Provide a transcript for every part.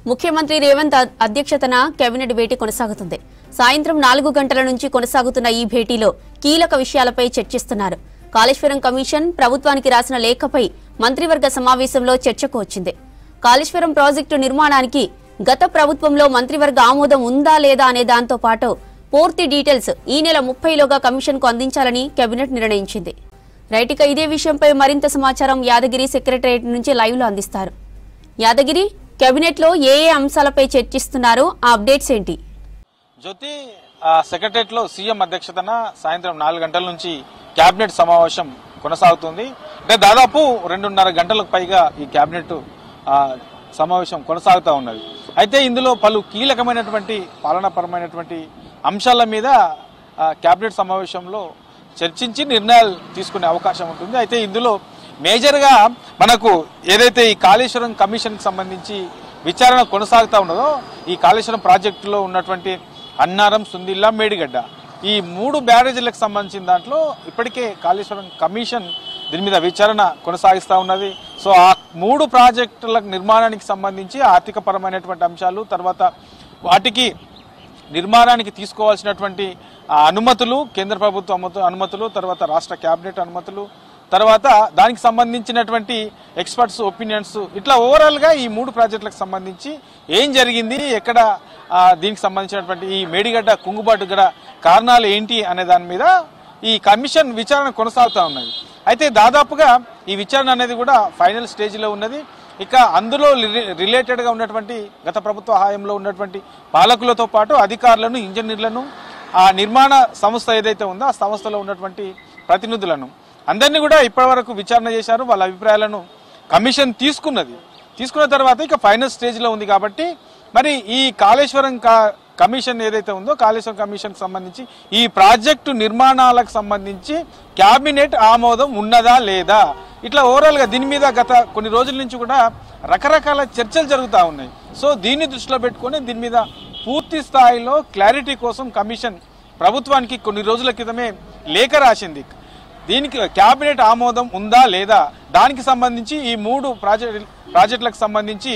ముఖ్యమంత్రి రేవంత్ అధ్యక్షతన కేబినెట్ భేటీ కొనసాగుతుంది. సాయంత్రం 4 గంటల నుంచి కొనసాగుతున్న ఈ భేటీలో కీలక విషయాలపై చర్చిస్తున్నారు. కాళేశ్వరం కమిషన్ ప్రభుత్వానికి రాసిన లేఖపై మంత్రివర్గ సమావేశంలో చర్చకు వచ్చింది. కాళేశ్వరం ప్రాజెక్టు నిర్మాణానికి గత ప్రభుత్వంలో మంత్రివర్గ ఆమోదం ఉందా లేదా అనే దాంతో పాటు పూర్తి డీటెయిల్స్ ఈ నెల 30లోగా కమిషన్కు అందించాలని కేబినెట్ నిర్ణయించింది. రైట్, ఇక ఇదే విషయంపై మరింత సమాచారం యాదగిరి సెక్రటరియట్ నుంచి లైవ్ లో అందిస్తారు. యాదగిరి, కేబినెట్ లో ఏ అంశాలపై చర్చిస్తున్నారు, ఆ అప్డేట్స్ ఏంటి? జ్యోతి, సెక్రటరియట్ లో సీఎం అధ్యక్షతన సాయంత్రం 4 గంటల నుంచి కేబినెట్ సమావేశం కొనసాగుతుంది. అంటే దాదాపు 2.5 గంటలకు పైగా ఈ కేబినెట్ సమావేశం కొనసాగుతూ ఉన్నది. అయితే ఇందులో పలు కీలకమైనటువంటి పాలనాపరమైనటువంటి అంశాల మీద కేబినెట్ సమావేశంలో చర్చించి నిర్ణయాలు తీసుకునే అవకాశం ఉంటుంది. అయితే ఇందులో మేజర్గా మనకు ఏదైతే ఈ కాళేశ్వరం కమిషన్కి సంబంధించి విచారణ కొనసాగుతూ ఉన్నదో, ఈ కాళేశ్వరం ప్రాజెక్టులో ఉన్నటువంటి అన్నారం, సుందిల్లా, మేడిగడ్డ ఈ 3 బ్యారేజీలకు సంబంధించిన దాంట్లో ఇప్పటికే కాళేశ్వరం కమిషన్ దీని మీద విచారణ కొనసాగిస్తూ ఉన్నది. సో ఆ 3 ప్రాజెక్టుల నిర్మాణానికి సంబంధించి ఆర్థిక పరమైనటువంటి అంశాలు, తర్వాత వాటికి నిర్మాణానికి తీసుకోవాల్సినటువంటి అనుమతులు, కేంద్ర ప్రభుత్వ అనుమతులు, తర్వాత రాష్ట్ర కేబినెట్ అనుమతులు, తర్వాత దానికి సంబంధించినటువంటి ఎక్స్పర్ట్స్ ఒపీనియన్స్, ఇట్లా ఓవరాల్గా ఈ 3 ప్రాజెక్టులకు సంబంధించి ఏం జరిగింది, ఎక్కడ దీనికి సంబంధించినటువంటి ఈ మేడిగడ్డ కుంగుబాటు గడ కారణాలు ఏంటి అనే దాని మీద ఈ కమిషన్ విచారణ కొనసాగుతూ ఉన్నది. అయితే దాదాపుగా ఈ విచారణ అనేది కూడా ఫైనల్ స్టేజ్లో ఉన్నది. ఇక అందులో రిలేటెడ్గా ఉన్నటువంటి గత ప్రభుత్వ హయాంలో ఉన్నటువంటి పాలకులతో పాటు అధికారులను, ఇంజనీర్లను, ఆ నిర్మాణ సంస్థ ఏదైతే ఉందో ఆ సంస్థలో ఉన్నటువంటి ప్రతినిధులను అందరినీ కూడా ఇప్పటివరకు విచారణ చేశారు. వాళ్ళ అభిప్రాయాలను కమిషన్ తీసుకున్న తర్వాత ఇక ఫైనల్ స్టేజ్లో ఉంది. కాబట్టి మరి ఈ కాళేశ్వరం కమిషన్ ఏదైతే ఉందో, కాళేశ్వరం కమిషన్కి సంబంధించి ఈ ప్రాజెక్టు నిర్మాణాలకు సంబంధించి క్యాబినెట్ ఆమోదం ఉన్నదా లేదా, ఇట్లా ఓవరాల్గా దీని మీద గత కొన్ని రోజుల నుంచి కూడా రకరకాల చర్చలు జరుగుతూ ఉన్నాయి. సో దీన్ని దృష్టిలో పెట్టుకొని దీని మీద పూర్తి స్థాయిలో క్లారిటీ కోసం కమిషన్ ప్రభుత్వానికి కొన్ని రోజుల క్రితమే లేఖ రాసింది. దీనికి క్యాబినెట్ ఆమోదం ఉందా లేదా, దానికి సంబంధించి ఈ 3 ప్రాజెక్టులకు సంబంధించి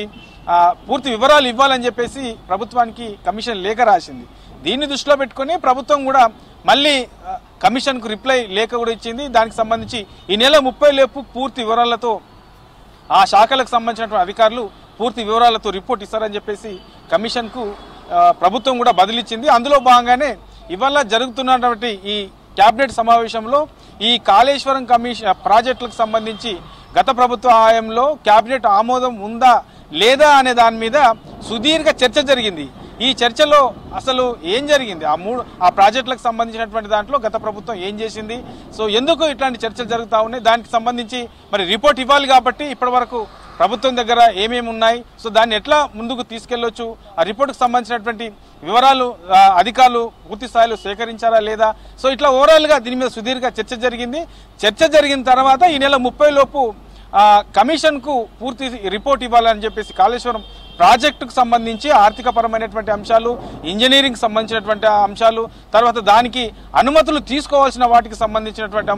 పూర్తి వివరాలు ఇవ్వాలని చెప్పేసి ప్రభుత్వానికి కమిషన్ లేఖ రాసింది. దీన్ని దృష్టిలో పెట్టుకొని ప్రభుత్వం కూడా మళ్ళీ కమిషన్కు రిప్లై లేఖ కూడా ఇచ్చింది. దానికి సంబంధించి ఈ నెల 30 పూర్తి వివరాలతో ఆ శాఖలకు సంబంధించినటువంటి అధికారులు పూర్తి వివరాలతో రిపోర్ట్ ఇస్తారని చెప్పేసి కమిషన్కు ప్రభుత్వం కూడా బదిలిచ్చింది. అందులో భాగంగానే ఇవాళ జరుగుతున్నటువంటి ఈ కేబినెట్ సమావేశంలో ఈ కాళేశ్వరం కమిషన్ ప్రాజెక్టులకు సంబంధించి గత ప్రభుత్వ హయాంలో కేబినెట్ ఆమోదం ఉందా లేదా అనే దాని మీద సుదీర్ఘ చర్చ జరిగింది. ఈ చర్చలో అసలు ఏం జరిగింది, ఆ ప్రాజెక్టులకు సంబంధించినటువంటి దాంట్లో గత ప్రభుత్వం ఏం చేసింది, సో ఎందుకు ఇట్లాంటి చర్చలు జరుగుతూ ఉన్నాయి, దానికి సంబంధించి మరి రిపోర్ట్ ఇవ్వాలి. కాబట్టి ఇప్పటి వరకు ప్రభుత్వం దగ్గర ఏమేమి ఉన్నాయి, సో దాన్ని ఎట్లా ముందుకు తీసుకెళ్లొచ్చు, ఆ రిపోర్టుకు సంబంధించినటువంటి వివరాలు అధికారులు పూర్తి స్థాయిలో సేకరించారా లేదా, సో ఇట్లా ఓవరాల్గా దీని మీద సుదీర్ఘ చర్చ జరిగింది. చర్చ జరిగిన తర్వాత ఈ నెల 30లోపు కమిషన్కు పూర్తి రిపోర్ట్ ఇవ్వాలని చెప్పేసి కాళేశ్వరం ప్రాజెక్టుకు సంబంధించి ఆర్థిక పరమైనటువంటి అంశాలు, ఇంజనీరింగ్ సంబంధించినటువంటి అంశాలు, తర్వాత దానికి అనుమతులు తీసుకోవాల్సిన వాటికి సంబంధించినటువంటి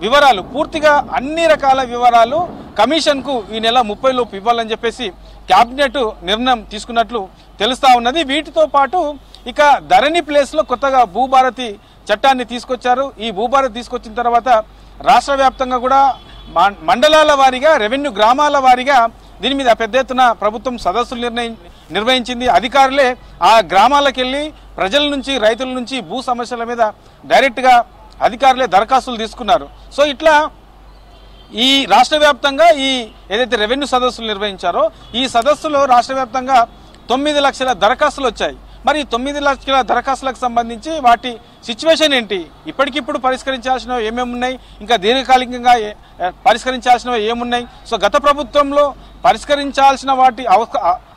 వివరాలు, పూర్తిగా అన్ని రకాల వివరాలు కమిషన్కు ఈ నెల 30లోపు ఇవ్వాలని చెప్పేసి కేబినెట్ నిర్ణయం తీసుకున్నట్లు తెలుస్తా ఉన్నది. వీటితో పాటు ఇక ధరణి ప్లేస్లో కొత్తగా భూభారతి చట్టాన్ని తీసుకొచ్చారు. ఈ భూభారతి తీసుకొచ్చిన తర్వాత రాష్ట్ర వ్యాప్తంగా కూడా మండలాల వారీగా, రెవెన్యూ గ్రామాల వారీగా దీని మీద పెద్ద ఎత్తున ప్రభుత్వం సదస్సులు నిర్వహించింది. అధికారులే ఆ గ్రామాలకు వెళ్ళి ప్రజల నుంచి, రైతుల నుంచి భూ సమస్యల మీద డైరెక్ట్గా అధికారులే దరఖాస్తులు తీసుకున్నారు. సో ఇట్లా ఈ రాష్ట్ర వ్యాప్తంగా ఈ ఏదైతే రెవెన్యూ సదస్సులు నిర్వహించారో ఈ సదస్సులో రాష్ట్ర వ్యాప్తంగా 9 లక్షల దరఖాస్తులు వచ్చాయి. మరి 9 లక్షల దరఖాస్తులకు సంబంధించి వాటి సిచ్యువేషన్ ఏంటి, ఇప్పటికిప్పుడు పరిష్కరించాల్సినవి ఏమేమి ఉన్నాయి, ఇంకా దీర్ఘకాలికంగా పరిష్కరించాల్సినవి ఏమున్నాయి, సో గత ప్రభుత్వంలో పరిష్కరించాల్సిన వాటి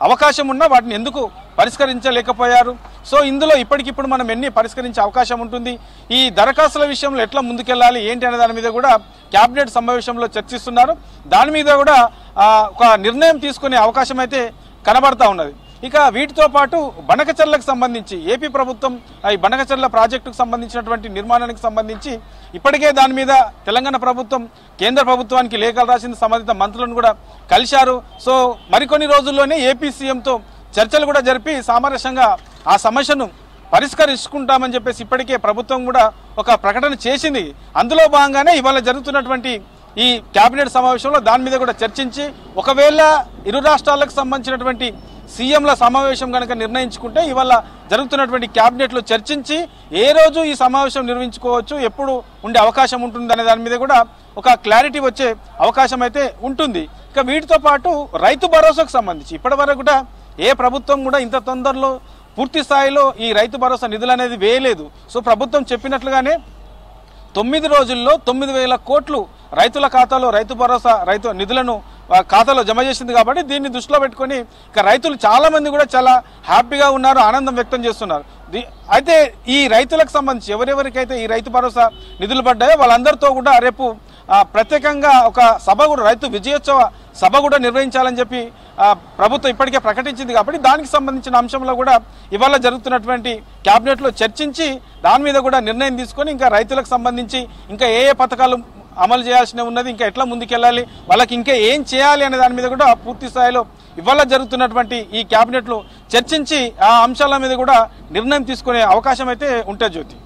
అవకాశం ఉన్నా వాటిని ఎందుకు పరిష్కరించలేకపోయారు, సో ఇందులో ఇప్పటికిప్పుడు మనం ఎన్ని పరిష్కరించే అవకాశం ఉంటుంది, ఈ దరఖాస్తుల విషయంలో ఎట్లా ముందుకెళ్ళాలి ఏంటి అనే దాని మీద కూడా కేబినెట్ సమావేశంలో చర్చిస్తున్నారు. దాని మీద కూడా ఒక నిర్ణయం తీసుకునే అవకాశం అయితే కనబడతా ఉన్నది. ఇక వీటితో పాటు బనకచర్లకు సంబంధించి ఏపీ ప్రభుత్వం ఈ బనకచర్ల ప్రాజెక్టుకు సంబంధించినటువంటి నిర్మాణానికి సంబంధించి ఇప్పటికే దాని మీద తెలంగాణ ప్రభుత్వం కేంద్ర ప్రభుత్వానికి లేఖలు రాసింది, సంబంధిత మంత్రులను కూడా కలిశారు. సో మరికొన్ని రోజుల్లోనే ఏపీ సీఎంతో చర్చలు కూడా జరిపి సామరస్యంగా ఆ సమస్యను పరిష్కరించుకుంటామని చెప్పేసి ఇప్పటికే ప్రభుత్వం కూడా ఒక ప్రకటన చేసింది. అందులో భాగంగానే ఇవాళ జరుగుతున్నటువంటి ఈ కేబినెట్ సమావేశంలో దాని మీద కూడా చర్చించి ఒకవేళ ఇరు రాష్ట్రాలకు సంబంధించినటువంటి సీఎంల సమావేశం కనుక నిర్ణయించుకుంటే ఇవాళ జరుగుతున్నటువంటి కేబినెట్లో చర్చించి ఏ రోజు ఈ సమావేశం నిర్వహించుకోవచ్చు, ఎప్పుడు ఉండే అవకాశం ఉంటుంది అనే దాని మీద కూడా ఒక క్లారిటీ వచ్చే అవకాశం అయితే ఉంటుంది. ఇక వీటితో పాటు రైతు భరోసాకు సంబంధించి ఇప్పటివరకు కూడా ఏ ప్రభుత్వం కూడా ఇంత తొందరలో పూర్తి స్థాయిలో ఈ రైతు భరోసా నిధులు అనేది వేయలేదు. సో ప్రభుత్వం చెప్పినట్లుగానే 9 రోజుల్లో 9,000 కోట్లు రైతుల ఖాతాలో రైతు భరోసా రైతు నిధులను ఖాతాలో జమ చేసింది. కాబట్టి దీన్ని దృష్టిలో పెట్టుకొని ఇక రైతులు చాలా మంది కూడా చాలా హ్యాపీగా ఉన్నారు, ఆనందం వ్యక్తం చేస్తున్నారు. అయితే ఈ రైతులకు సంబంధించి ఎవరెవరికైతే ఈ రైతు భరోసా నిధులు పడ్డాయో వాళ్ళందరితో కూడా రేపు ప్రత్యేకంగా ఒక సభ కూడా రైతు విజయోత్సవ సభ కూడా నిర్వహించాలని చెప్పి ప్రభుత్వం ఇప్పటికే ప్రకటించింది. కాబట్టి దానికి సంబంధించిన అంశంలో కూడా ఇవాళ జరుగుతున్నటువంటి కేబినెట్లో చర్చించి దాని మీద కూడా నిర్ణయం తీసుకొని ఇంకా రైతులకు సంబంధించి ఇంకా ఏ పథకాలు అమలు చేయాల్సినవి ఉన్నది, ఇంకా ఎట్లా ముందుకెళ్ళాలి, వాళ్ళకి ఇంకా ఏం చేయాలి అనే దాని మీద కూడా పూర్తి స్థాయిలో ఇవాళ జరుగుతున్నటువంటి ఈ కేబినెట్లో చర్చించి ఆ అంశాల మీద కూడా నిర్ణయం తీసుకునే అవకాశం అయితే ఉంటుంది జ్యోతి.